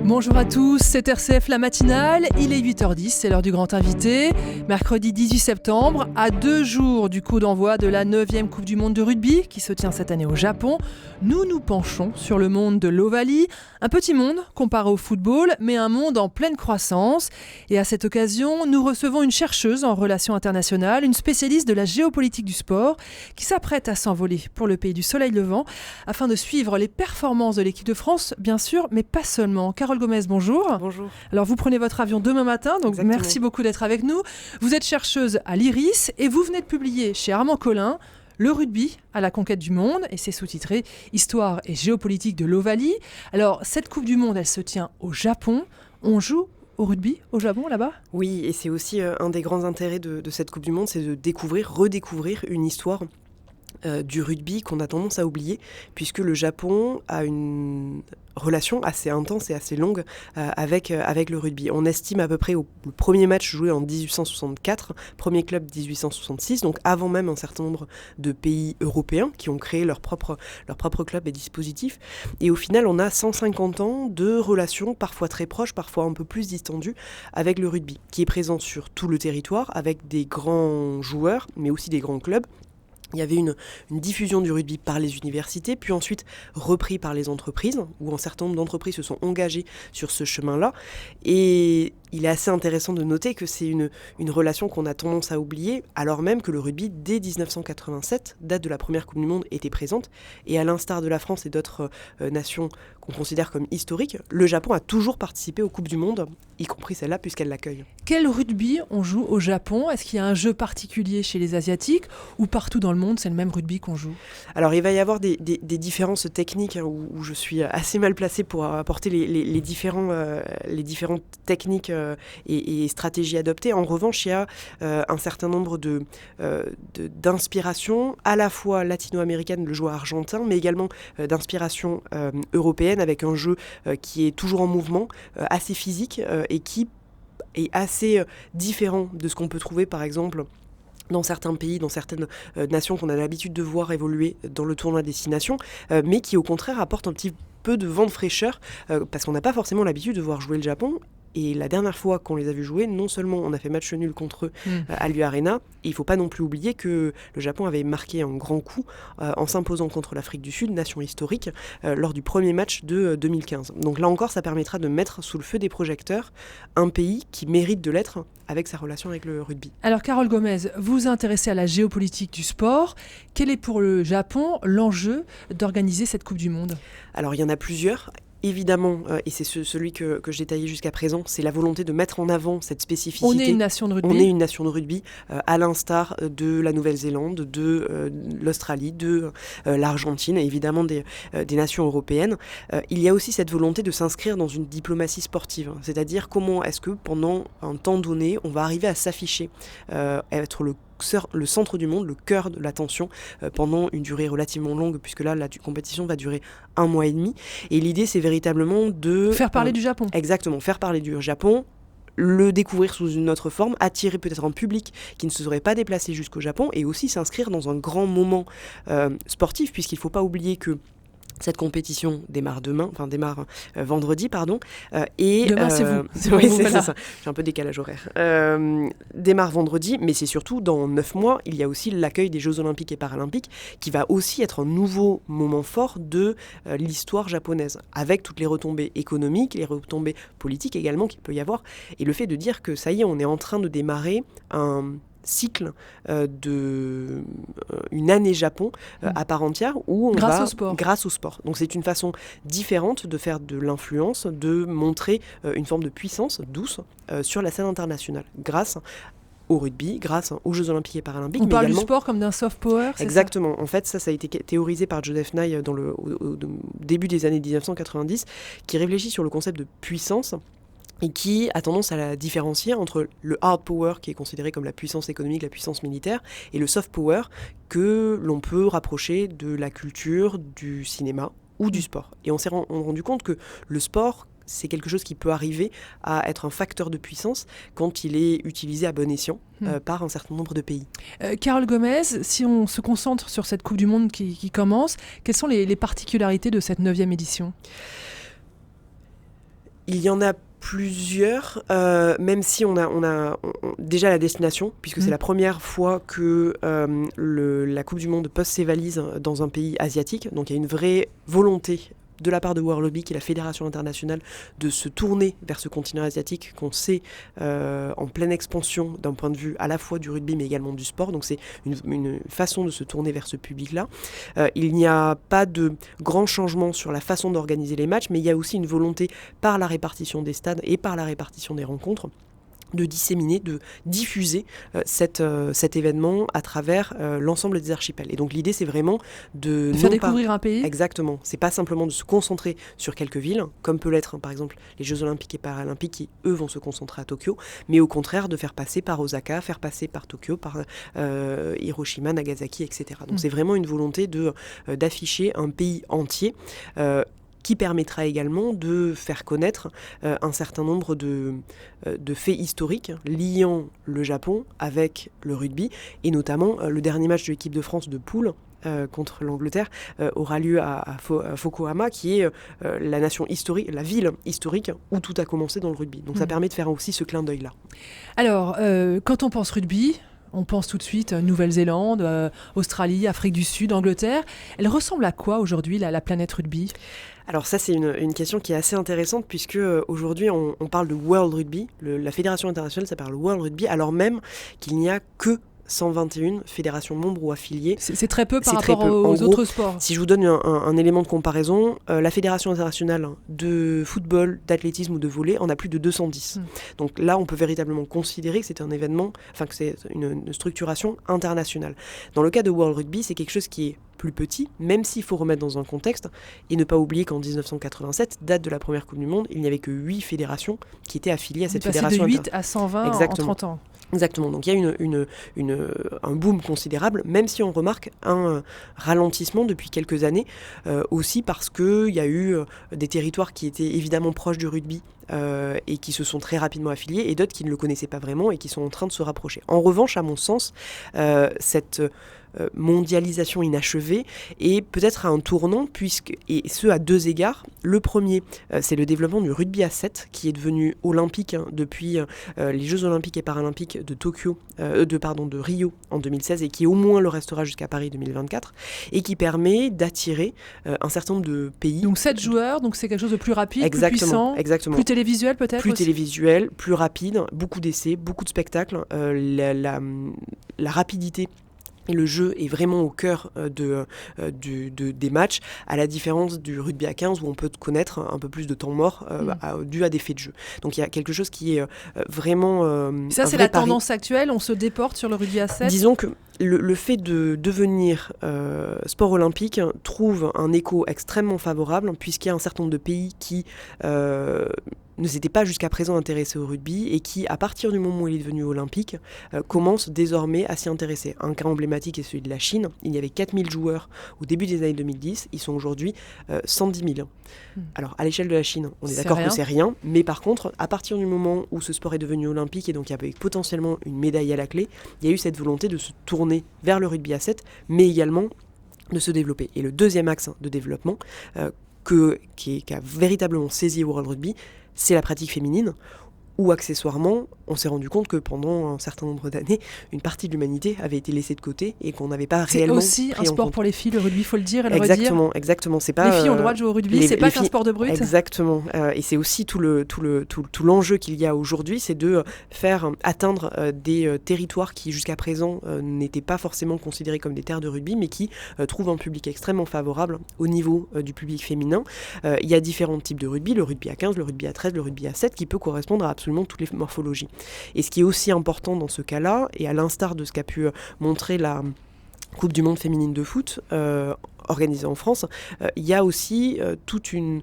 Bonjour à tous, c'est RCF la matinale, il est 8h10, c'est l'heure du grand invité. Mercredi 18 septembre, à 2 jours du coup d'envoi de la 9e Coupe du Monde de rugby qui se tient cette année au Japon, nous nous penchons sur le monde de l'Ovalie, un petit monde comparé au football, mais un monde en pleine croissance. Et à cette occasion, nous recevons une chercheuse en relations internationales, une spécialiste de la géopolitique du sport, qui s'apprête à s'envoler pour le pays du soleil levant, afin de suivre les performances de l'équipe de France, bien sûr, mais pas seulement. Carole Gomez, bonjour. Bonjour. Alors vous prenez votre avion demain matin, donc Exactement. Merci beaucoup d'être avec nous. Vous êtes chercheuse à l'IRIS et vous venez de publier chez Armand Collin Le rugby à la conquête du monde, et c'est sous-titré Histoire et géopolitique de l'Ovalie. Alors cette Coupe du Monde, elle se tient au Japon. On joue au rugby au Japon là-bas ? Oui, et c'est aussi un des grands intérêts de cette Coupe du Monde, c'est de redécouvrir une histoire du rugby qu'on a tendance à oublier, puisque le Japon a une relation assez intense et assez longue avec le rugby. On estime à peu près le premier match joué en 1864, premier club 1866, donc avant même un certain nombre de pays européens qui ont créé leur propre club et dispositif. Et au final, on a 150 ans de relations parfois très proches, parfois un peu plus distendues avec le rugby, qui est présent sur tout le territoire, avec des grands joueurs, mais aussi des grands clubs. Il y avait une diffusion du rugby par les universités, puis ensuite repris par les entreprises, où un certain nombre d'entreprises se sont engagées sur ce chemin-là. Et il est assez intéressant de noter que c'est une relation qu'on a tendance à oublier, alors même que le rugby, dès 1987, date de la première Coupe du Monde, était présente. Et à l'instar de la France et d'autres nations qu'on considère comme historiques, le Japon a toujours participé aux Coupes du Monde, y compris celle-là, puisqu'elle l'accueille. Quel rugby on joue au Japon ? Est-ce qu'il y a un jeu particulier chez les Asiatiques ou partout dans le monde, c'est le même rugby qu'on joue ? Alors, il va y avoir des différences techniques où je suis assez mal placée pour apporter les différentes techniques et stratégies adoptées. En revanche, il y a un certain nombre d'inspirations, à la fois latino-américaines, le joueur argentin, mais également d'inspiration européenne, avec un jeu qui est toujours en mouvement, assez physique et qui est assez différent de ce qu'on peut trouver, par exemple, dans certains pays, dans certaines nations qu'on a l'habitude de voir évoluer dans le tournoi Destination, mais qui au contraire apporte un petit peu de vent de fraîcheur, parce qu'on n'a pas forcément l'habitude de voir jouer le Japon. Et la dernière fois qu'on les a vus jouer, non seulement on a fait match nul contre eux à l'U-Arena, et il ne faut pas non plus oublier que le Japon avait marqué un grand coup en s'imposant contre l'Afrique du Sud, nation historique, lors du premier match de 2015. Donc là encore, ça permettra de mettre sous le feu des projecteurs un pays qui mérite de l'être avec sa relation avec le rugby. Alors Carole Gomez, vous vous intéressez à la géopolitique du sport. Quel est pour le Japon l'enjeu d'organiser cette Coupe du Monde ? Alors il y en a plusieurs. Évidemment, et c'est celui que je détaillais jusqu'à présent, c'est la volonté de mettre en avant cette spécificité. On est une nation de rugby. On est une nation de rugby, à l'instar de la Nouvelle-Zélande, de l'Australie, de l'Argentine, et évidemment des nations européennes. Il y a aussi cette volonté de s'inscrire dans une diplomatie sportive, c'est-à-dire comment est-ce que pendant un temps donné, on va arriver à s'afficher, être le centre du monde, le cœur de l'attention pendant une durée relativement longue, puisque là, la compétition va durer 1 mois et demi. Et l'idée, c'est véritablement de... Faire parler du Japon. Exactement, faire parler du Japon, le découvrir sous une autre forme, attirer peut-être un public qui ne se serait pas déplacé jusqu'au Japon, et aussi s'inscrire dans un grand moment sportif, puisqu'il ne faut pas oublier que cette compétition démarre vendredi, et demain, c'est vous. Oui, c'est ça. J'ai un peu décalage horaire. Démarre vendredi, mais c'est surtout dans 9 mois, il y a aussi l'accueil des Jeux Olympiques et Paralympiques, qui va aussi être un nouveau moment fort de l'histoire japonaise, avec toutes les retombées économiques, les retombées politiques également qu'il peut y avoir, et le fait de dire que ça y est, on est en train de démarrer un cycle une année Japon à part entière où on grâce au sport. Donc c'est une façon différente de faire de l'influence, de montrer une forme de puissance douce sur la scène internationale grâce au rugby, grâce aux Jeux Olympiques et Paralympiques. On parle du sport comme d'un soft power, c'est exactement. Ça en fait, ça a été théorisé par Joseph Nye au début des années 1990, qui réfléchit sur le concept de puissance et qui a tendance à la différencier entre le hard power, qui est considéré comme la puissance économique, la puissance militaire, et le soft power, que l'on peut rapprocher de la culture, du cinéma ou du sport. Et on s'est rendu compte que le sport, c'est quelque chose qui peut arriver à être un facteur de puissance quand il est utilisé à bon escient par un certain nombre de pays. Carole Gomez, si on se concentre sur cette Coupe du Monde qui commence, quelles sont les particularités de cette 9e édition ? Il y en a plusieurs, même si on a déjà la destination, puisque c'est la première fois que la Coupe du Monde pose ses valises dans un pays asiatique. Donc il y a une vraie volonté de la part de World Rugby, qui est la fédération internationale, de se tourner vers ce continent asiatique qu'on sait en pleine expansion d'un point de vue à la fois du rugby mais également du sport. Donc c'est une façon de se tourner vers ce public-là. Il n'y a pas de grands changements sur la façon d'organiser les matchs, mais il y a aussi une volonté par la répartition des stades et par la répartition des rencontres de disséminer, de diffuser cet événement à travers l'ensemble des archipels. Et donc l'idée, c'est vraiment de faire découvrir un pays. Exactement. C'est pas simplement de se concentrer sur quelques villes, comme peut l'être par exemple les Jeux Olympiques et Paralympiques, qui eux vont se concentrer à Tokyo, mais au contraire de faire passer par Osaka, faire passer par Tokyo, par Hiroshima, Nagasaki, etc. Donc c'est vraiment une volonté d'afficher un pays entier. Qui permettra également de faire connaître un certain nombre de faits historiques liant le Japon avec le rugby, et notamment le dernier match de l'équipe de France de poule contre l'Angleterre aura lieu à Fukuoka, qui est la nation historique, la ville historique où tout a commencé dans le rugby. Donc ça permet de faire aussi ce clin d'œil-là. Alors, quand on pense rugby, on pense tout de suite Nouvelle-Zélande, Australie, Afrique du Sud, Angleterre. Elle ressemble à quoi aujourd'hui, la planète rugby ? Alors ça, c'est une question qui est assez intéressante, puisque aujourd'hui, on parle de World Rugby. La fédération internationale s'appelle World Rugby, alors même qu'il n'y a que 121 fédérations membres ou affiliées. C'est très peu par rapport aux autres sports. Si je vous donne un élément de comparaison, la Fédération internationale de football, d'athlétisme ou de volley en a plus de 210. Donc là, on peut véritablement considérer que c'est un événement, que c'est une structuration internationale. Dans le cas de World Rugby, c'est quelque chose qui est plus petit, même s'il faut remettre dans un contexte, et ne pas oublier qu'en 1987, date de la première Coupe du Monde, il n'y avait que 8 fédérations qui étaient affiliées à cette fédération. De 8 à 120 Exactement. en 30 ans. Exactement, donc il y a un boom considérable, même si on remarque un ralentissement depuis quelques années, aussi parce qu'il y a eu des territoires qui étaient évidemment proches du rugby et qui se sont très rapidement affiliés, et d'autres qui ne le connaissaient pas vraiment et qui sont en train de se rapprocher. En revanche, à mon sens, cette mondialisation inachevée et peut-être à un tournant, et ce à deux égards. Le premier, c'est le développement du rugby à 7 qui est devenu olympique depuis les Jeux Olympiques et Paralympiques de Rio en 2016, et qui au moins le restera jusqu'à Paris 2024, et qui permet d'attirer un certain nombre de pays. Donc 7 joueurs, donc c'est quelque chose de plus rapide, exactement, plus puissant, exactement. Plus télévisuel peut-être plus aussi. Télévisuel, plus rapide, beaucoup d'essais, beaucoup de spectacles, la rapidité. Et le jeu est vraiment au cœur des matchs, à la différence du rugby à 15 où on peut connaître un peu plus de temps mort dû à des faits de jeu. Donc il y a quelque chose qui est vraiment ça, c'est la tendance actuelle, on se déporte sur le rugby à 7. Disons que le fait de devenir sport olympique trouve un écho extrêmement favorable, puisqu'il y a un certain nombre de pays qui ne s'étaient pas jusqu'à présent intéressés au rugby, et qui, à partir du moment où il est devenu olympique, commencent désormais à s'y intéresser. Un cas emblématique est celui de la Chine. Il y avait 4000 joueurs au début des années 2010, ils sont aujourd'hui 110 000. Alors, à l'échelle de la Chine, on est d'accord que c'est rien, mais par contre, à partir du moment où ce sport est devenu olympique, et donc avec potentiellement une médaille à la clé, il y a eu cette volonté de se tourner vers le rugby à 7, mais également de se développer. Et le deuxième axe de développement qui a véritablement saisi World Rugby, c'est la pratique féminine, où accessoirement, on s'est rendu compte que pendant un certain nombre d'années, une partie de l'humanité avait été laissée de côté et qu'on n'avait pas réellement pris en compte. C'est aussi un sport pour les filles, le rugby, il faut le dire et le exactement, redire. Exactement. C'est pas, les filles ont le droit de jouer au rugby, c'est pas qu'un sport de brut. Exactement. Et c'est aussi tout l'enjeu qu'il y a aujourd'hui, c'est de faire atteindre des territoires qui jusqu'à présent n'étaient pas forcément considérés comme des terres de rugby, mais qui trouvent un public extrêmement favorable au niveau du public féminin. Il y a différents types de rugby, le rugby à 15, le rugby à 13, le rugby à 7, qui peut correspondre à absolument toutes les morphologies. Et ce qui est aussi important dans ce cas-là, et à l'instar de ce qu'a pu montrer la Coupe du Monde féminine de foot organisée en France, il y a aussi toute une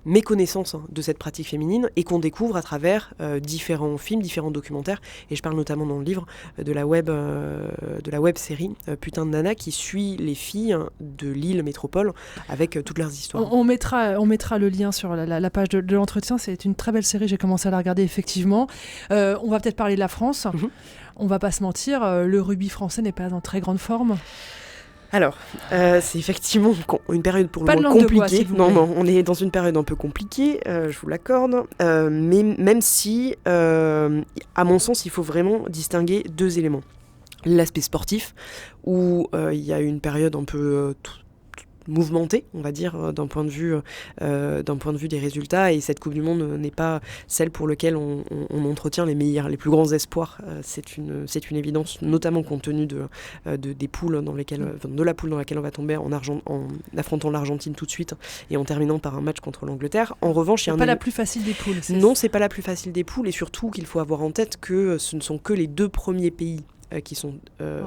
méconnaissance de cette pratique féminine, et qu'on découvre à travers différents films, différents documentaires, et je parle notamment dans le livre de la web série Putain de Nana, qui suit les filles de Lille Métropole avec toutes leurs histoires. On mettra le lien sur la page de l'entretien, c'est une très belle série, j'ai commencé à la regarder effectivement. On va peut-être parler de la France. On va pas se mentir, le rugby français n'est pas en très grande forme. Alors, c'est effectivement une période pour le Pas de moins langue de bois, compliquée. s'il vous plaît. Non, on est dans une période un peu compliquée, je vous l'accorde. Mais même si, à mon sens, il faut vraiment distinguer deux éléments. L'aspect sportif, où il y a une période un peu mouvementée, on va dire, d'un point de vue des résultats, et cette Coupe du Monde n'est pas celle pour laquelle on entretient les plus grands espoirs. C'est une évidence, notamment compte tenu des poules de la poule dans laquelle on va tomber en affrontant l'Argentine tout de suite et en terminant par un match contre l'Angleterre. En revanche, C'est pas la plus facile des poules. Non, c'est pas la plus facile des poules, et surtout qu'il faut avoir en tête que ce ne sont que les 2 premiers pays qui sont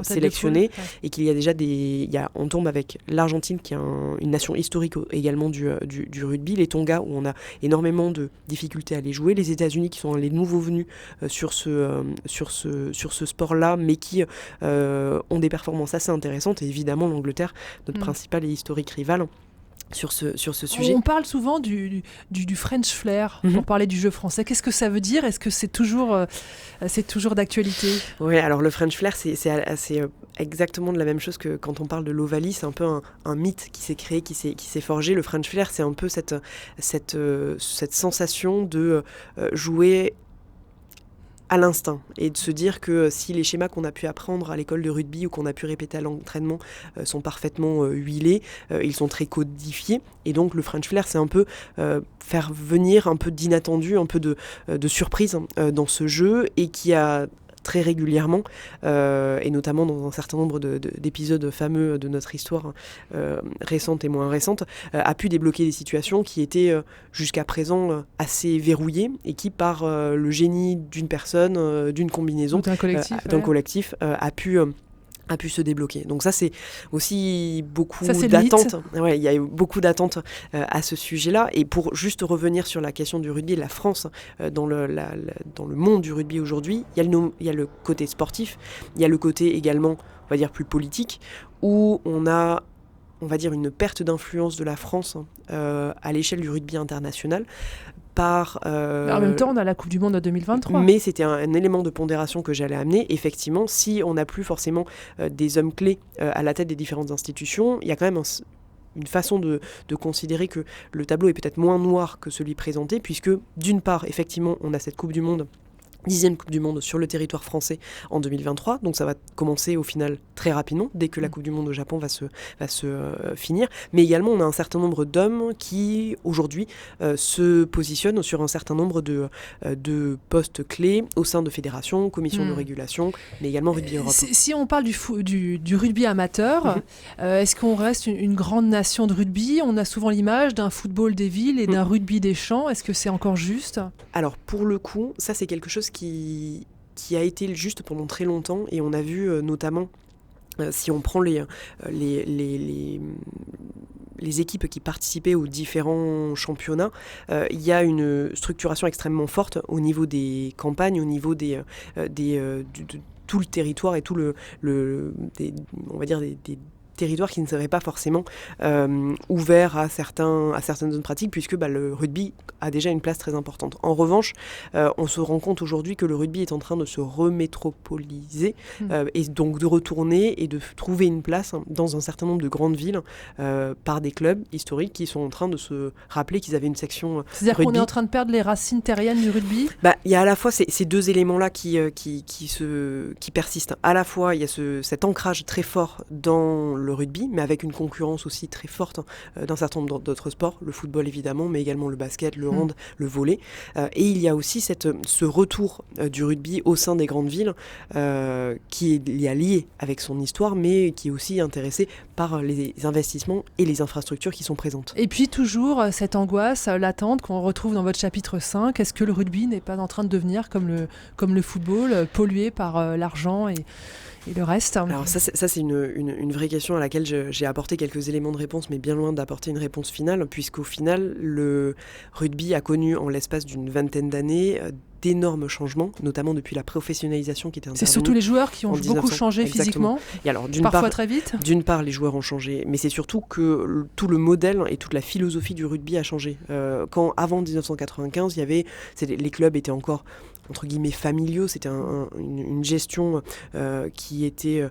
sélectionnés, et qu'il y a déjà on tombe avec l'Argentine qui est une nation historique également du rugby, les Tonga où on a énormément de difficultés à les jouer, les États-Unis qui sont les nouveaux venus sur ce sport-là, mais qui ont des performances assez intéressantes, et évidemment l'Angleterre, notre principal et historique rival sur ce sujet. On parle souvent du French flair pour parler du jeu français. Qu'est-ce que ça veut dire ? Est-ce que c'est toujours d'actualité ? Oui, alors le French flair, c'est exactement de la même chose que quand on parle de l'Ovalie. C'est un peu un mythe qui s'est créé, qui s'est forgé. Le French flair, c'est un peu cette sensation de jouer à l'instinct, et de se dire que si les schémas qu'on a pu apprendre à l'école de rugby ou qu'on a pu répéter à l'entraînement sont parfaitement huilés, ils sont très codifiés, et donc le French flair, c'est un peu faire venir un peu d'inattendu, un peu de surprise dans ce jeu, et qui a très régulièrement, et notamment dans un certain nombre d'épisodes fameux de notre histoire récente et moins récente, a pu débloquer des situations qui étaient jusqu'à présent assez verrouillées, et qui, par le génie d'une personne, d'une combinaison, d'un collectif, a pu se débloquer. Donc ça, c'est aussi beaucoup c'est d'attentes. Ouais, il y a eu beaucoup d'attentes à ce sujet-là. Et pour juste revenir sur la question du rugby, la France, dans le monde du rugby aujourd'hui, il y a le côté sportif, il y a le côté également, on va dire, plus politique, où on a, on va dire, une perte d'influence de la France à l'échelle du rugby international. En même temps, on a la Coupe du Monde en 2023. Mais c'était un élément de pondération que j'allais amener. Effectivement, si on n'a plus forcément des hommes clés à la tête des différentes institutions, il y a quand même une façon de considérer que le tableau est peut-être moins noir que celui présenté, puisque d'une part, effectivement, on a cette Coupe du Monde, 10e Coupe du Monde sur le territoire français en 2023, donc ça va commencer au final très rapidement, dès que la Coupe du Monde au Japon va se finir. Mais également, on a un certain nombre d'hommes qui, aujourd'hui, se positionnent sur un certain nombre de postes clés au sein de fédérations, commissions de régulation, mais également Rugby Europe. Si on parle du rugby amateur, est-ce qu'on reste une grande nation de rugby ? On a souvent l'image d'un football des villes et d'un rugby des champs. Est-ce que c'est encore juste ? Alors, pour le coup, ça c'est quelque chose qui a été le juste pendant très longtemps, et on a vu notamment, si on prend les équipes qui participaient aux différents championnats, il y a une structuration extrêmement forte au niveau des campagnes, au niveau de tout le territoire et tout on va dire des territoires qui ne seraient pas forcément ouverts à certaines zones pratiques, puisque le rugby a déjà une place très importante. En revanche, on se rend compte aujourd'hui que le rugby est en train de se remétropoliser, et donc de retourner et de trouver une place dans un certain nombre de grandes villes par des clubs historiques qui sont en train de se rappeler qu'ils avaient une section C'est-à-dire rugby. qu'on est en train de perdre les racines terriennes du rugby ? Il y a à la fois ces deux éléments-là qui persistent. À la fois, il y a cet ancrage très fort dans le rugby, mais avec une concurrence aussi très forte d'un certain nombre d'autres sports, le football évidemment, mais également le basket, le hand, le volley. Et il y a aussi ce retour du rugby au sein des grandes villes qui est lié avec son histoire, mais qui est aussi intéressé par les investissements et les infrastructures qui sont présentes. Et puis toujours cette angoisse latente qu'on retrouve dans votre chapitre 5, est-ce que le rugby n'est pas en train de devenir comme le football, pollué par l'argent et le reste? Alors ça c'est une vraie question à laquelle j'ai apporté quelques éléments de réponse, mais bien loin d'apporter une réponse finale, puisqu'au final, le rugby a connu en l'espace d'une vingtaine d'années d'énormes changements, notamment depuis la professionnalisation qui était intervenue. C'est surtout les joueurs qui ont beaucoup changé physiquement, et alors, parfois très vite. D'une part, les joueurs ont changé, mais c'est surtout que tout le modèle et toute la philosophie du rugby a changé. Quand, avant 1995, les clubs étaient encore entre guillemets familiaux, c'était une gestion qui était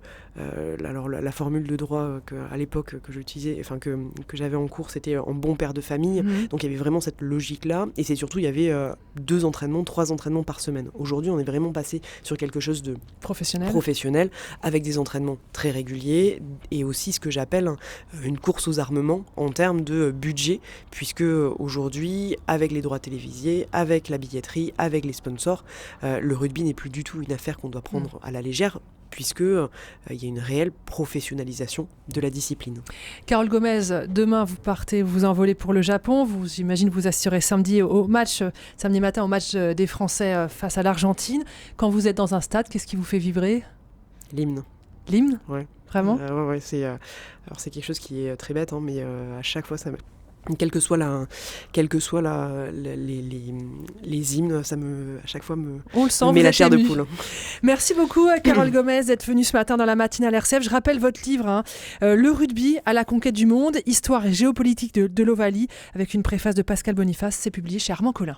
alors la formule de droit à l'époque que j'utilisais, enfin que j'avais en cours, c'était en bon père de famille. Donc il y avait vraiment cette logique-là, et c'est surtout il y avait 2 entraînements, 3 entraînements par semaine. Aujourd'hui, on est vraiment passé sur quelque chose de professionnel avec des entraînements très réguliers et aussi ce que j'appelle une course aux armements en termes de budget, puisque aujourd'hui, avec les droits télévisés, avec la billetterie, avec les sponsors, le rugby n'est plus du tout une affaire qu'on doit prendre à la légère, puisque il y a une réelle professionnalisation de la discipline. Carole Gomez, demain vous partez vous envoler pour le Japon. J'imagine vous assurez samedi matin au match des Français face à l'Argentine. Quand vous êtes dans un stade, qu'est-ce qui vous fait vibrer ? L'hymne. L'hymne ? Ouais. Vraiment ? Ouais, c'est quelque chose qui est très bête, mais à chaque fois ça me... Quelles que soient les hymnes, à chaque fois me met la chair de poule. Merci beaucoup à Carole Gomez d'être venue ce matin dans la matinale RCF. Je rappelle votre livre, Le rugby à la conquête du monde, histoire et géopolitique de l'Ovalie, avec une préface de Pascal Boniface. C'est publié chez Armand Collin.